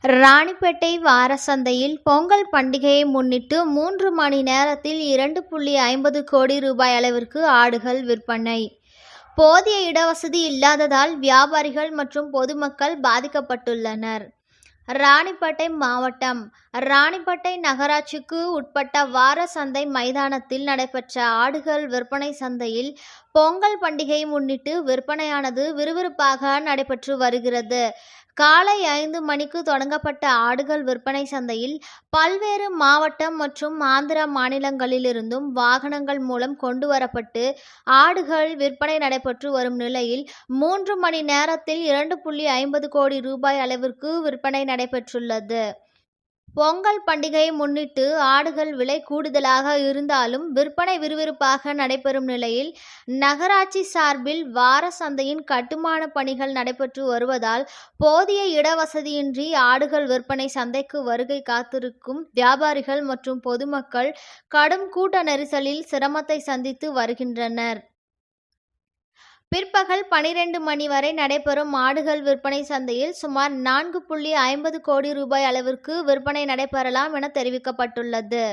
ராணிப்பேட்டை வார சந்தையில் பொங்கல் பண்டிகையை முன்னிட்டு 3 மணி நேரத்தில் 2.50 கோடி ரூபாய் அளவிற்கு ஆடுகள் விற்பனை. போதிய இடவசதி இல்லாததால் வியாபாரிகள் மற்றும் பொதுமக்கள் பாதிக்கப்பட்டுள்ளனர். ராணிப்பேட்டை மாவட்டம் ராணிப்பேட்டை நகராட்சிக்கு உட்பட்ட வார சந்தை மைதானத்தில் நடைபெற்ற ஆடுகள் விற்பனை சந்தையில் பொங்கல் பண்டிகையை முன்னிட்டு விற்பனையானது விறுவிறுப்பாக நடைபெற்று வருகிறது. காலை 5 மணிக்கு தொடங்கப்பட்ட ஆடுகள் விற்பனை சந்தையில் பல்வேறு மாவட்டம் மற்றும் ஆந்திர மாநிலங்களிலிருந்தும் வாகனங்கள் மூலம் கொண்டு வரப்பட்டு ஆடுகள் விற்பனை நடைபெற்று வரும் நிலையில் 3 மணி நேரத்தில் 2.50 கோடி ரூபாய் அளவிற்கு விற்பனை நடைபெற்றுள்ளது. பொங்கல் பண்டிகையை முன்னிட்டு ஆடுகள் விலை கூடுதலாக இருந்தாலும் விற்பனை விறுவிறுப்பாக நடைபெறும் நிலையில் நகராட்சி சார்பில் வார சந்தையின் கட்டுமான பணிகள் நடைபெற்று வருவதால் போதிய இடவசதியின்றி ஆடுகள் விற்பனை சந்தைக்கு வருகை காத்திருக்கும் வியாபாரிகள் மற்றும் பொதுமக்கள் கடும் கூட்ட நெரிசலில் சிரமத்தை சந்தித்து வருகின்றனர். பிற்பகல் 12 மணி வரை நடைபெறும் ஆடுகள் விற்பனை சந்தையில் சுமார் 4.50 கோடி ரூபாய் அளவிற்கு விற்பனை நடைபெறலாம் என தெரிவிக்கப்பட்டுள்ளது.